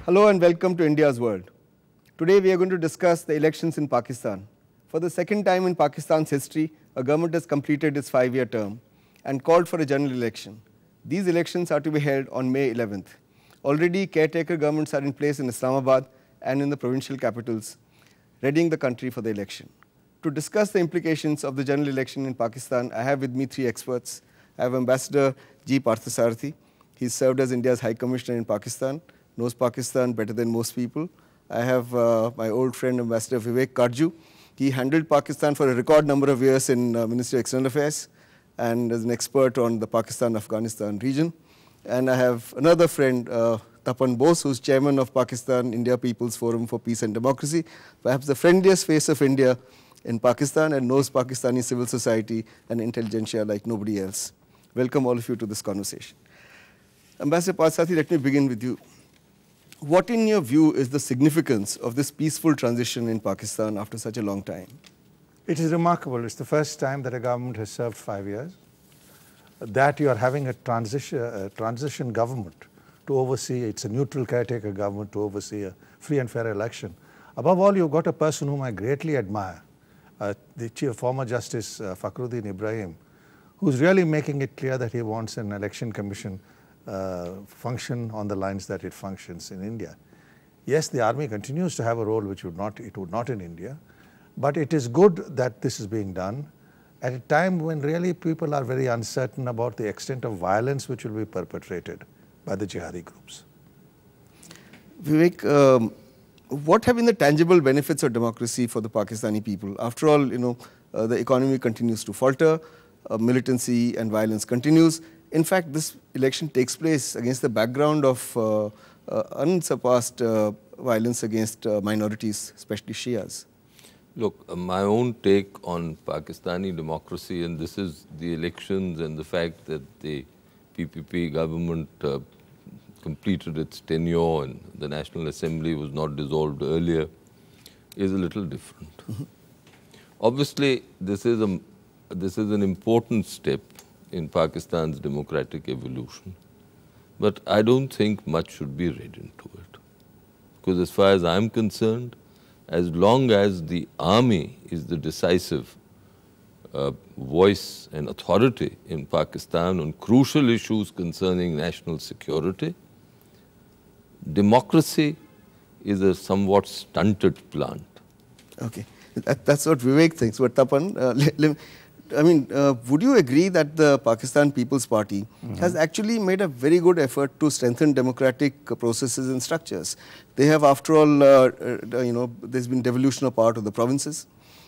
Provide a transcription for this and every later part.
Hello and welcome to India's World. Today we are going to discuss the elections in Pakistan. For the second time in Pakistan's history, a government has completed its 5-year term and called for a general election. These elections are to be held on May 11th. Already caretaker governments are in place in Islamabad and in the provincial capitals, readying the country for the election. To discuss the implications of the general election in Pakistan, I have with me 3 experts. I have Ambassador G. Parthasarathy. He served as India's High Commissioner in Pakistan, knows Pakistan better than most people. I have my old friend Ambassador Vivek Katju. He handled Pakistan for a record number of years in Ministry of External Affairs and is an expert on the Pakistan-Afghanistan region. And I have another friend, Tapan Bose, who's chairman of Pakistan India People's Forum for Peace and Democracy, perhaps the friendliest face of India in Pakistan and knows Pakistani civil society and intelligentsia like nobody else. Welcome all of you to this conversation. Ambassador Parthasarathy, let me begin with you. What in your view is the significance of this peaceful transition in Pakistan after such a long time? It is remarkable. It's the first time that a government has served 5 years, that you are having a transition government to oversee, it's a neutral caretaker government to oversee a free and fair election. Above all, you've got a person whom I greatly admire, the former Justice Fakhruddin Ibrahim, who's really making it clear that he wants an election commission function on the lines that it functions in India. Yes, the army continues to have a role which it would not in India, but it is good that this is being done at a time when really people are very uncertain about the extent of violence which will be perpetrated by the jihadi groups. Vivek, what have been the tangible benefits of democracy for the Pakistani people? After all, the economy continues to falter, militancy and violence continues. In fact, this election takes place against the background of unsurpassed violence against minorities, especially Shias. Look, my own take on Pakistani democracy, and this is the elections and the fact that the PPP government completed its tenure and the National Assembly was not dissolved earlier, is a little different. Mm-hmm. Obviously, this is an important step in Pakistan's democratic evolution, but I don't think much should be read into it. Because as far as I'm concerned, as long as the army is the decisive voice and authority in Pakistan on crucial issues concerning national security, democracy is a somewhat stunted plant. Okay, that's what Vivek thinks. But Tapan, would you agree that the Pakistan People's Party has actually made a very good effort to strengthen democratic processes and structures? They have, after all, there's been devolution of power to the provinces.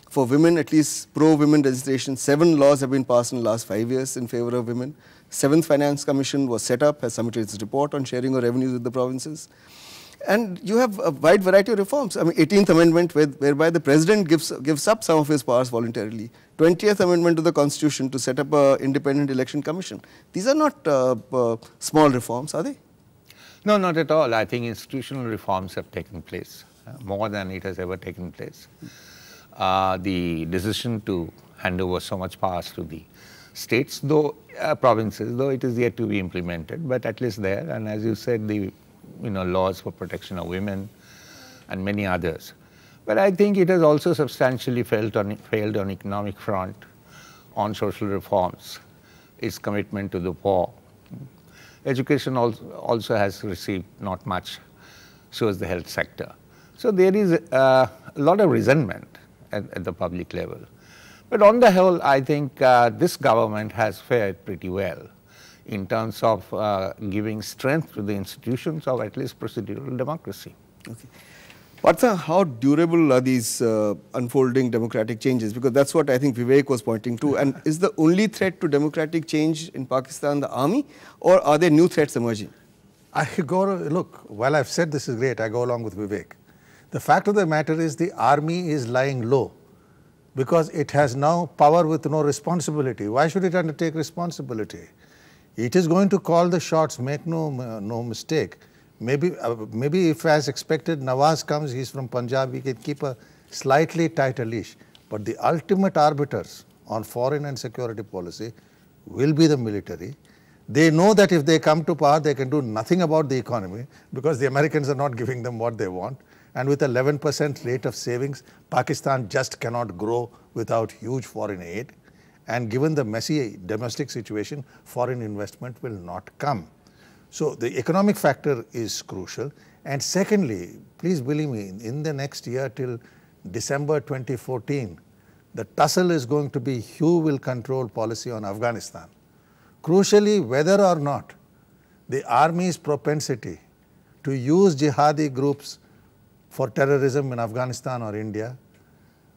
For women, at least pro-women legislation, 7 laws have been passed in the last 5 years in favor of women. 7th Finance Commission was set up, has submitted its report on sharing of revenues with the provinces. And you have a wide variety of reforms. 18th Amendment, whereby the President gives up some of his powers voluntarily. 20th Amendment to the Constitution to set up an independent election commission. These are not small reforms, are they? No, not at all. I think institutional reforms have taken place, more than it has ever taken place. The decision to hand over so much powers to the states, though provinces, though it is yet to be implemented, but at least there. And as you said, the laws for protection of women and many others. But I think it has also substantially failed on economic front, on social reforms, its commitment to the poor. Education also has received not much, so is the health sector. So there is a lot of resentment at the public level. But on the whole, I think this government has fared pretty well in terms of giving strength to the institutions of at least procedural democracy. Okay. Partha, how durable are these unfolding democratic changes? Because that's what I think Vivek was pointing to. And is the only threat to democratic change in Pakistan the army, or are there new threats emerging? Look, while I've said this is great, I go along with Vivek. The fact of the matter is the army is lying low because it has now power with no responsibility. Why should it undertake responsibility? It is going to call the shots, make no mistake. Maybe if, as expected, Nawaz comes, he's from Punjab, we can keep a slightly tighter leash. But the ultimate arbiters on foreign and security policy will be the military. They know that if they come to power, they can do nothing about the economy because the Americans are not giving them what they want. And with 11% rate of savings, Pakistan just cannot grow without huge foreign aid. And given the messy domestic situation, foreign investment will not come. So the economic factor is crucial. And secondly, please believe me, in the next year till December 2014, the tussle is going to be who will control policy on Afghanistan. Crucially, whether or not the army's propensity to use jihadi groups for terrorism in Afghanistan or India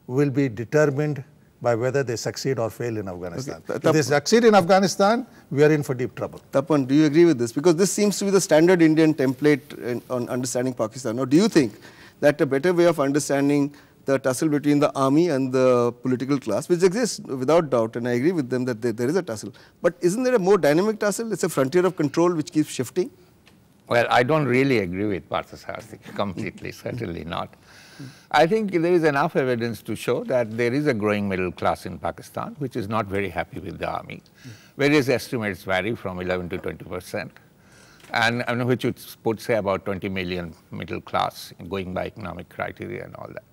will be determined by whether they succeed or fail in Afghanistan. Okay. If they succeed in Afghanistan, we are in for deep trouble. Tapan, do you agree with this? Because this seems to be the standard Indian template on understanding Pakistan. Or do you think that a better way of understanding the tussle between the army and the political class, which exists without doubt, and I agree with them that there is a tussle, but isn't there a more dynamic tussle? It's a frontier of control which keeps shifting. Well, I don't really agree with Parthasarathy completely, certainly not. I think there is enough evidence to show that there is a growing middle class in Pakistan, which is not very happy with the army. Various estimates vary from 11 to 20%, and which would put, say, about 20 million middle class going by economic criteria and all that.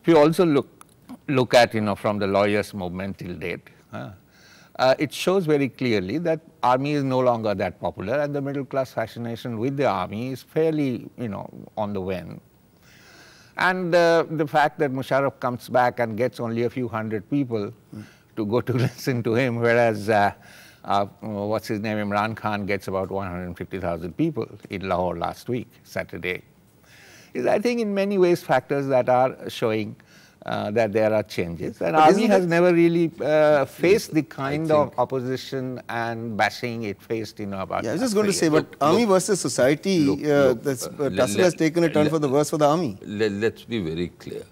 If you also look at, from the lawyers' movement till date, it shows very clearly that army is no longer that popular, and the middle class fascination with the army is fairly, on the wane. And the fact that Musharraf comes back and gets only a few hundred people to go to listen to him, whereas what's his name, Imran Khan gets about 150,000 people in Lahore last week, Saturday, is I think in many ways factors that are showing that there are changes. And army has never really faced the kind of opposition and bashing it faced, about. Yeah, I was just going to say, but army versus society, tussle has taken a turn for the worse for the army. Let's be very clear.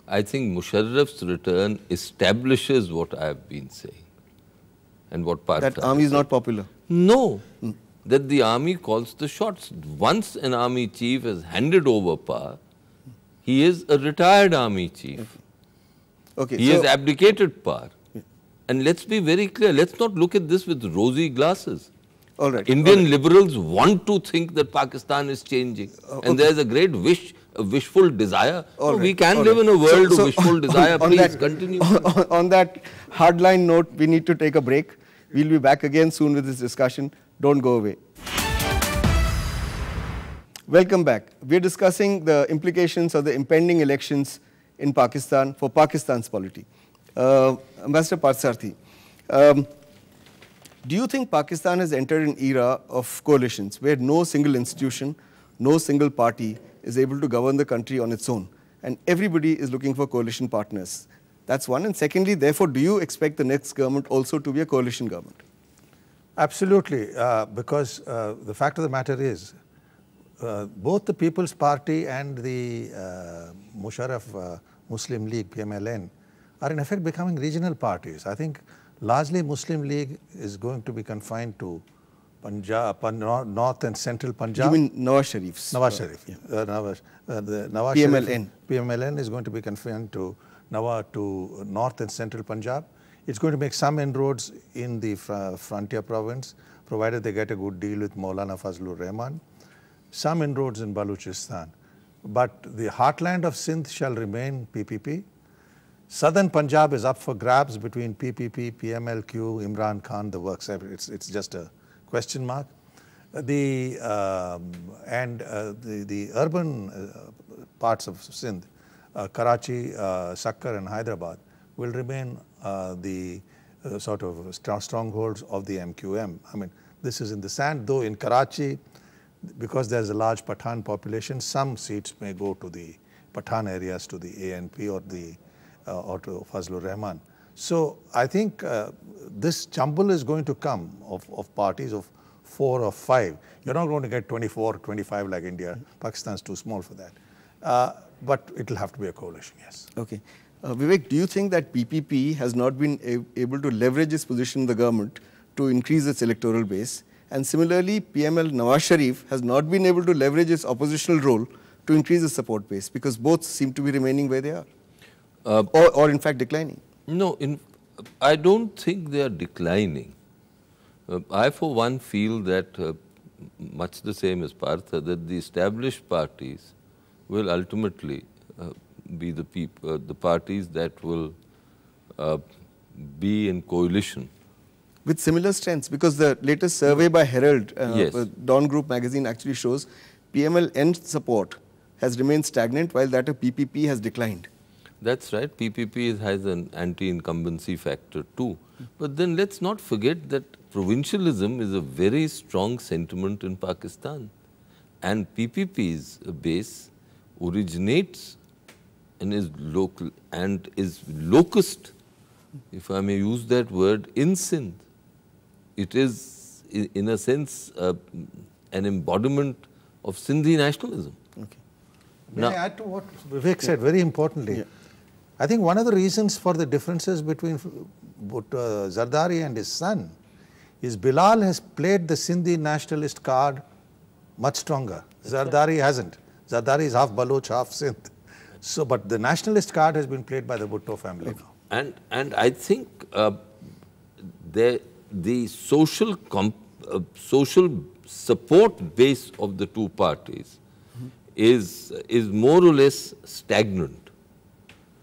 I think Musharraf's return establishes what I have been saying and what Partha. That army is not popular. No. That the army calls the shots. Once an army chief has handed over power, he is a retired army chief. Okay, he has abdicated power. And let's be very clear, let's not look at this with rosy glasses. All right. Indian liberals want to think that Pakistan is changing. And there's a great wishful desire. So we can live in a world of wishful desire. Please continue. On that hardline note, we need to take a break. We'll be back again soon with this discussion. Don't go away. Welcome back. We're discussing the implications of the impending elections in Pakistan for Pakistan's polity. Ambassador Parthasarathy, do you think Pakistan has entered an era of coalitions where no single institution, no single party is able to govern the country on its own, and everybody is looking for coalition partners? That's one. And secondly, therefore, do you expect the next government also to be a coalition government? Absolutely, because the fact of the matter is, both the People's Party and the Musharraf Muslim League, PMLN, are in effect becoming regional parties. I think largely Muslim League is going to be confined to Punjab, North and Central Punjab. You mean Nawaz Sharif's? Nawaz Sharif. Yeah. The Nawaz PMLN. Sharif, PMLN is going to be confined to North and Central Punjab. It's going to make some inroads in the frontier province, provided they get a good deal with Maulana Fazlur Rahman. Some inroads in Balochistan. But the heartland of Sindh shall remain PPP. Southern Punjab is up for grabs between PPP, PMLQ, Imran Khan, the works. It's just a question mark. The urban parts of Sindh, Karachi, Sakkar and Hyderabad, will remain the sort of strongholds of the MQM. I mean, this is in the sand, though in Karachi, because there's a large Pathan population, some seats may go to the Pathan areas, to the ANP or to Fazlur Rahman. So I think this jumble is going to come of parties of 4 or 5. You're not going to get 24, 25 like India. Pakistan's too small for that. But it'll have to be a coalition, yes. Okay. Vivek, do you think that PPP has not been able to leverage its position in the government to increase its electoral base? And similarly, PML Nawaz Sharif has not been able to leverage its oppositional role to increase its support base, because both seem to be remaining where they are, or in fact declining. No, I don't think they are declining. I for one feel that much the same as Partha, that the established parties will ultimately be the parties that will be in coalition. With similar strengths, because the latest survey by Herald, Yes. Dawn Group magazine actually shows PML-N support has remained stagnant while that of PPP has declined. That's right. PPP has an anti-incumbency factor too. But then let's not forget that provincialism is a very strong sentiment in Pakistan. And PPP's base originates and is local and is locust, if I may use that word, in Sindh. It is, in a sense, an embodiment of Sindhi nationalism. Okay. May I add to what Vivek said very importantly? Yeah. I think one of the reasons for the differences between Zardari and his son is Bilal has played the Sindhi nationalist card much stronger. Zardari hasn't. Zardari is half Baloch, half Sindh. So, but the nationalist card has been played by the Bhutto family now. And I think the social support base of the two parties is more or less stagnant.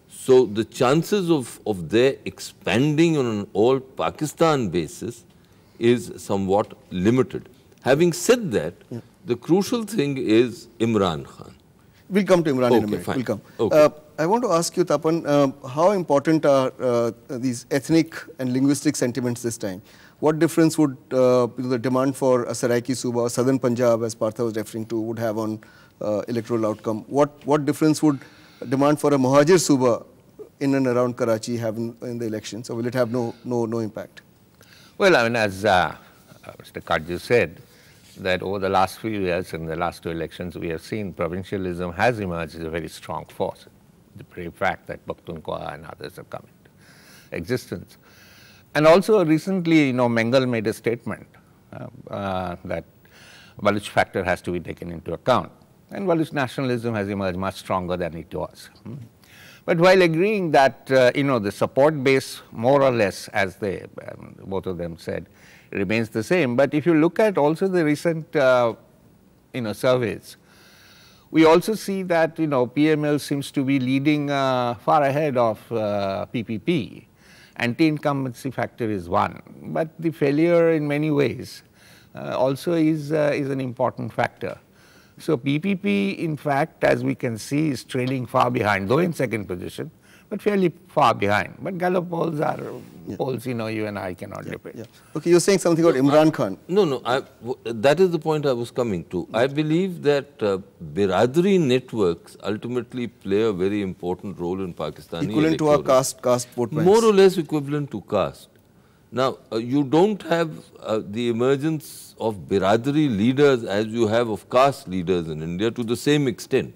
So the chances of their expanding on an all Pakistan basis is somewhat limited. Having said that, the crucial thing is Imran Khan. We'll come to Imran in a minute. Fine. We'll come. Okay. I want to ask you, Tapan, how important are these ethnic and linguistic sentiments this time? What difference would the demand for a Saraiki Suba or Southern Punjab, as Partha was referring to, would have on electoral outcome? What difference would demand for a Muhajir Suba in and around Karachi have in the elections, or will it have no impact? Well, I mean, as Mr. Katju said, that over the last few years, in the last two elections, we have seen provincialism has emerged as a very strong force. The very fact that Pakhtunkhwa and others have come into existence. And also recently, Mengal made a statement that Baloch factor has to be taken into account. And Baloch nationalism has emerged much stronger than it was. But while agreeing that, the support base more or less, as they, both of them said, remains the same. But if you look at also the recent, surveys, we also see that, PML seems to be leading far ahead of PPP. Anti-incumbency factor is one, but the failure in many ways also is an important factor. So PPP, in fact, as we can see, is trailing far behind, though in second position, but fairly far behind. But Gallup polls are polls, you and I cannot debate. Yeah. Okay, you're saying something about Imran Khan. No, that is the point I was coming to. I believe that Biradari networks ultimately play a very important role in Pakistani Equivalent to our caste vote banks. More or less equivalent to caste. Now, you don't have the emergence of Biradari leaders as you have of caste leaders in India to the same extent.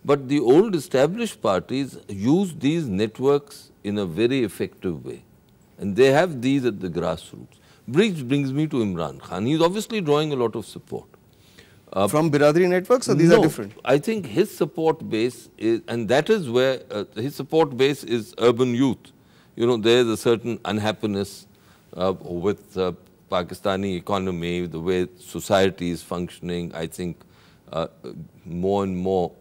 But the old established parties use these networks in a very effective way. And they have these at the grassroots. Which brings me to Imran Khan. He's obviously drawing a lot of support. From Biradari networks, or these are different? I think his support base is, and that is where his support base is urban youth. There is a certain unhappiness with Pakistani economy, the way society is functioning. I think more and more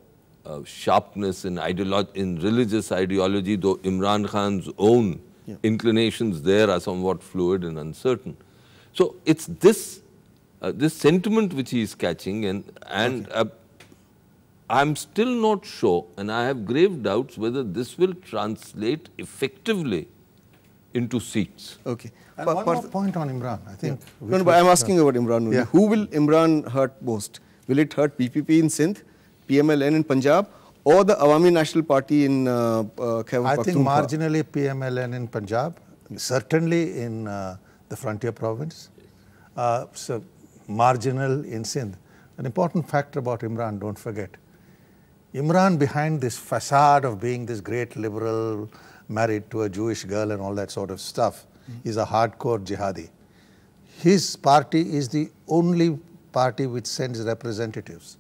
sharpness in religious ideology, though Imran Khan's own inclinations there are somewhat fluid and uncertain. So it's this sentiment which he is catching, and I'm still not sure, and I have grave doubts whether this will translate effectively into seats. Okay. And one more point on Imran, I think. No, but I'm asking about Imran only. Yeah. Who will Imran hurt most? Will it hurt PPP in Sindh, PMLN in Punjab, or the Awami National Party in Khyber I think Pakhtunkhwa? marginally PMLN in Punjab, certainly in the frontier province, so marginal in Sindh. An important factor about Imran, don't forget, Imran, behind this facade of being this great liberal, married to a Jewish girl and all that sort of stuff, is a hardcore jihadi. His party is the only party which sends representatives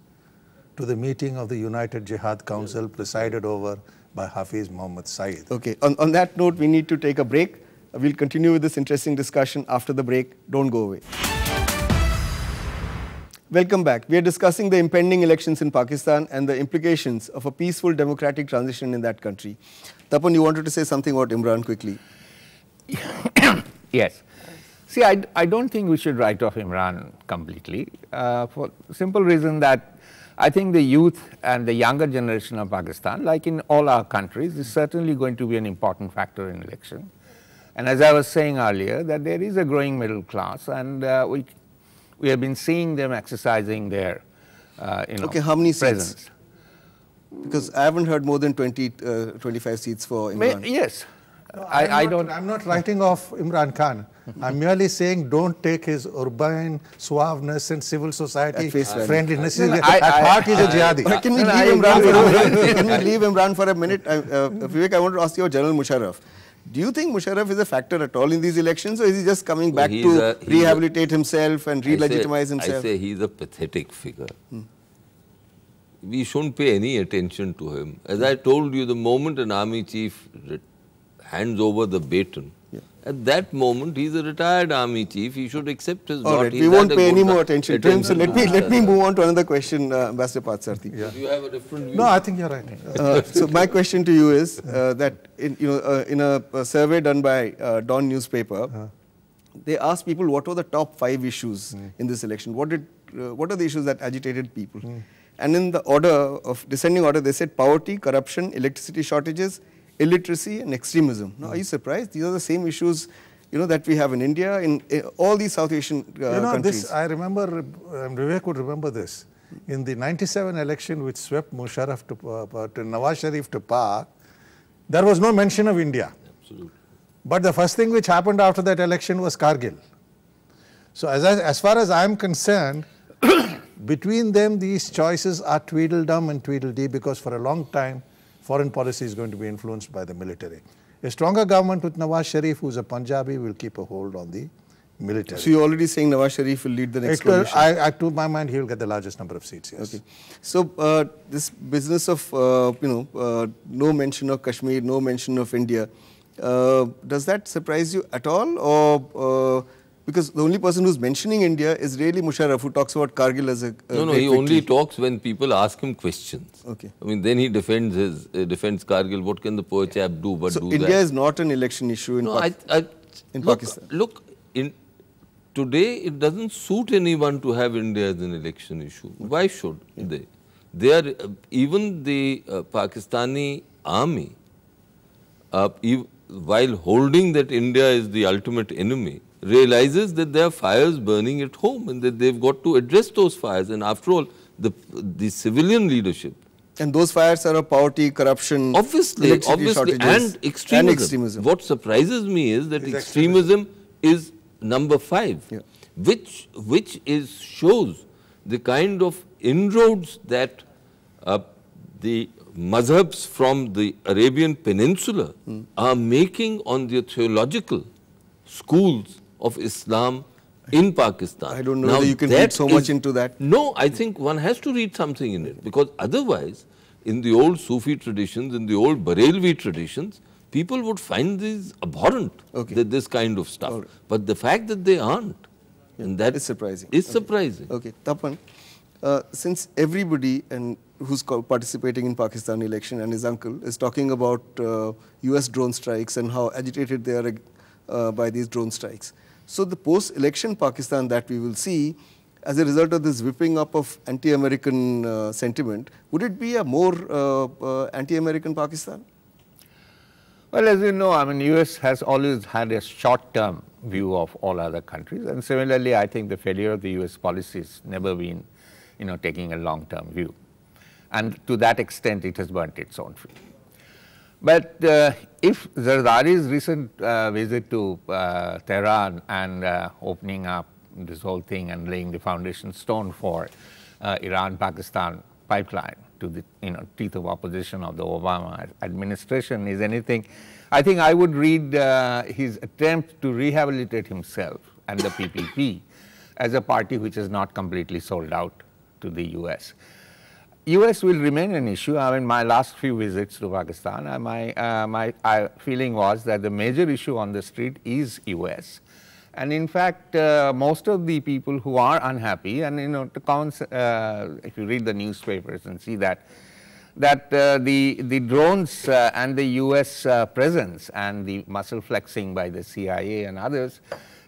to the meeting of the United Jihad Council presided over by Hafiz Muhammad Saeed. Okay, on that note, we need to take a break. We'll continue with this interesting discussion after the break. Don't go away. Welcome back. We are discussing the impending elections in Pakistan and the implications of a peaceful democratic transition in that country. Tapan, you wanted to say something about Imran quickly. Yes. See, I don't think we should write off Imran completely for the simple reason that I think the youth and the younger generation of Pakistan, like in all our countries, is certainly going to be an important factor in election. And as I was saying earlier, that there is a growing middle class, and we have been seeing them exercising their okay, how many presence. Seats? Because I haven't heard more than 25 seats for Imran. Yes. No, I'm I'm not writing off Imran Khan. I'm merely saying don't take his urbane suaveness and civil society friendliness. At heart, he's a jihadi. Can we leave Imran for a minute? Can we leave Imran for a minute? Vivek, I want to ask you about General Musharraf. Do you think Musharraf is a factor at all in these elections, or is he just coming back to rehabilitate himself and re-legitimize himself? I say he's a pathetic figure. We shouldn't pay any attention to him. As I told you, the moment an army chief hands over the baton, at that moment he's a retired army chief. He should accept his lot. All right, we won't pay any more attention to him. So let me move on to another question, Ambassador Parthasarathy. Yeah. You have a different view. No, I think you're right. So my question to you is that in a survey done by Dawn newspaper, they asked people what were the top 5 issues in this election. What are the issues that agitated people? And in the descending order, they said poverty, corruption, electricity shortages, illiteracy and extremism. Now, are you surprised? These are the same issues, that we have in India, in all these South Asian countries. I remember, Vivek would remember this. In the 97 election which swept Musharraf to Nawaz Sharif to power, there was no mention of India. Absolutely. But the first thing which happened after that election was Kargil. So as far as I am concerned, between them these choices are Tweedledum and Tweedledee, because for a long time foreign policy is going to be influenced by the military. A stronger government with Nawaz Sharif, who is a Punjabi, will keep a hold on the military. So you're already saying Nawaz Sharif will lead the next coalition? To my mind, he will get the largest number of seats, yes. Okay. So this business of, no mention of Kashmir, no mention of India, does that surprise you at all? Or because the only person who's mentioning India is really Musharraf, who talks about Kargil as a No, he only talks when people ask him questions. Okay. I mean, then he defends Kargil. What can the poor chap do but do that? So India is not an election issue in Pakistan? Look, today it doesn't suit anyone to have India as an election issue. Why should they? They are, even the Pakistani army, while holding that India is the ultimate enemy, realizes that there are fires burning at home and that they've got to address those fires. And after all, the civilian leadership. And those fires are of poverty, corruption, obviously, and extremism. What surprises me is that extremism is number 5, which shows the kind of inroads that the mazhabs from the Arabian Peninsula are making on the theological schools of Islam in Pakistan. I don't know whether you can read so much into that. No, I think one has to read something in it, because otherwise, in the old Sufi traditions, in the old Barelvi traditions, people would find these abhorrent, this kind of stuff. Right. But the fact that they aren't, and that is surprising. Okay, Tapan, since everybody who's participating in Pakistan election and his uncle is talking about US drone strikes and how agitated they are by these drone strikes. So the post-election Pakistan that we will see as a result of this whipping up of anti-American sentiment, would it be a more anti-American Pakistan? Well, as you know, I mean, US has always had a short-term view of all other countries, and similarly, I think the failure of the US policy has never been, taking a long-term view. And to that extent, it has burnt its own fuel. But if Zardari's recent visit to Tehran and opening up this whole thing and laying the foundation stone for Iran-Pakistan pipeline to the teeth of opposition of the Obama administration is anything, I think I would read his attempt to rehabilitate himself and the PPP as a party which is not completely sold out to the US. US will remain an issue. I mean, my last few visits to Pakistan, my feeling was that the major issue on the street is US. And in fact, most of the people who are unhappy, and if you read the newspapers and see that the drones and the US presence and the muscle flexing by the CIA and others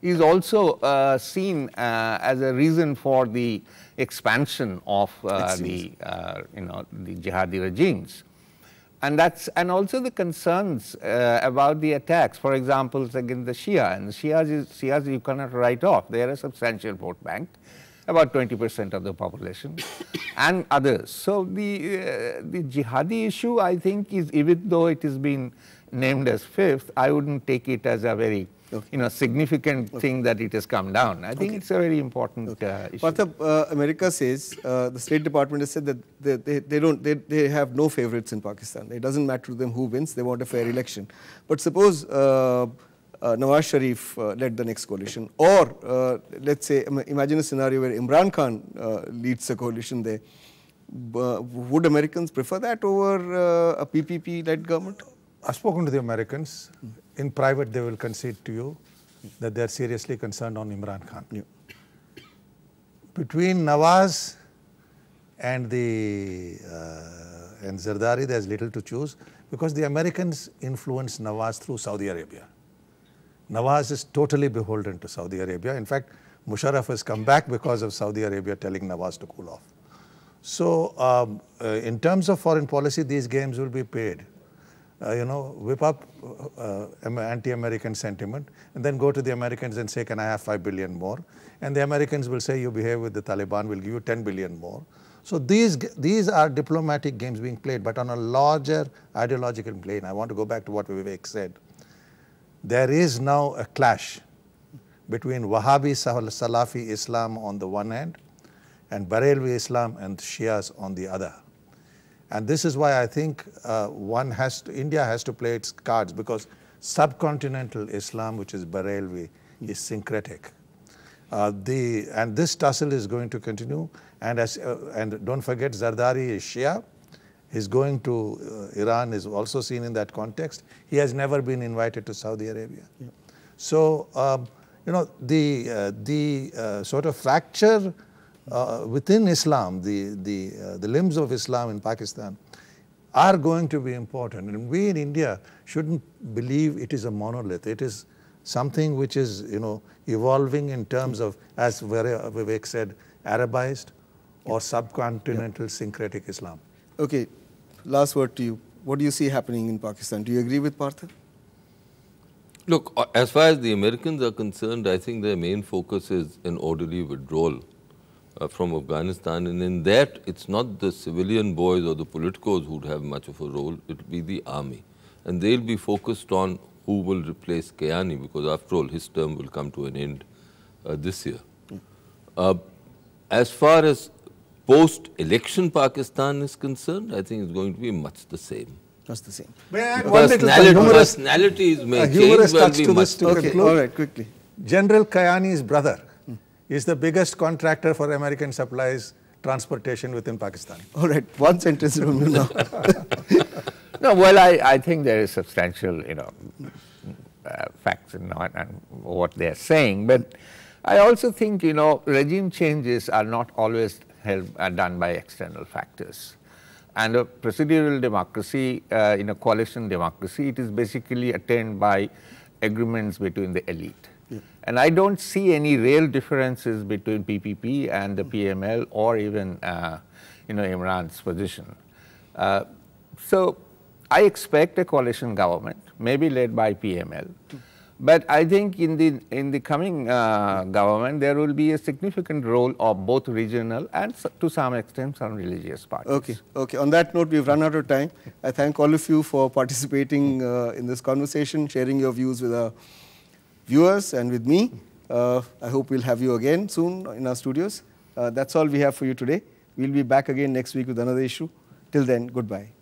is also seen as a reason for the expansion of the jihadi regimes. And also the concerns about the attacks, for example, against the Shia. And the Shias you cannot write off. They are a substantial vote bank, about 20% of the population, and others. So the jihadi issue, I think, is, even though it is being named as fifth, I wouldn't take it as a very significant thing that it has come down. I think it's a very important issue. Partha, America says, the State Department has said that they have no favorites in Pakistan. It doesn't matter to them who wins, they want a fair election. But suppose Nawaz Sharif led the next coalition, or let's say, imagine a scenario where Imran Khan leads a coalition there. Would Americans prefer that over a PPP-led government? I've spoken to the Americans. In private, they will concede to you that they are seriously concerned on Imran Khan. Yeah. Between Nawaz and Zardari, there's little to choose because the Americans influence Nawaz through Saudi Arabia. Nawaz is totally beholden to Saudi Arabia. In fact, Musharraf has come back because of Saudi Arabia telling Nawaz to cool off. So, in terms of foreign policy, these games will be paid. Whip up anti-American sentiment and then go to the Americans and say, can I have 5 billion more? And the Americans will say, you behave with the Taliban, we'll give you 10 billion more. So these are diplomatic games being played, but on a larger ideological plane. I want to go back to what Vivek said. There is now a clash between Wahhabi Salafi Islam on the one hand and Barelvi Islam and Shias on the other. And this is why I think India has to play its cards, because subcontinental Islam, which is Barelvi, is syncretic. And this tussle is going to continue. And don't forget, Zardari is Shia. His going to Iran is also seen in that context. He has never been invited to Saudi Arabia. Yeah. So, the sort of fracture within Islam, the limbs of Islam in Pakistan are going to be important. And we in India shouldn't believe it is a monolith. It is something which is, evolving in terms of, as Vivek said, Arabized or subcontinental syncretic Islam. Okay, last word to you. What do you see happening in Pakistan? Do you agree with Partha? Look, as far as the Americans are concerned, I think their main focus is an orderly withdrawal from Afghanistan, and in that it's not the civilian boys or the politicos who'd have much of a role, it'll be the army. And they'll be focused on who will replace Kayani, because after all his term will come to an end this year. As far as post-election Pakistan is concerned, I think it's going to be much the same. That's the same. Personalities may change, but be much the same. Okay, all right, quickly. General Kayani's brother is the biggest contractor for American supplies transportation within Pakistan. All right, one sentence from you now. No, well, I think there is substantial, facts in what they are saying, but I also think, regime changes are not always done by external factors. And a procedural democracy, in a coalition democracy, it is basically attained by agreements between the elite. Yeah. And I don't see any real differences between PPP and the PML or even, Imran's position. So I expect a coalition government, maybe led by PML. But I think in the coming government, there will be a significant role of both regional and to some extent some religious parties. Okay, okay. On that note, we've run out of time. I thank all of you for participating in this conversation, sharing your views with our viewers and with me. I hope we'll have you again soon in our studios. That's all we have for you today. We'll be back again next week with another issue. Till then, goodbye.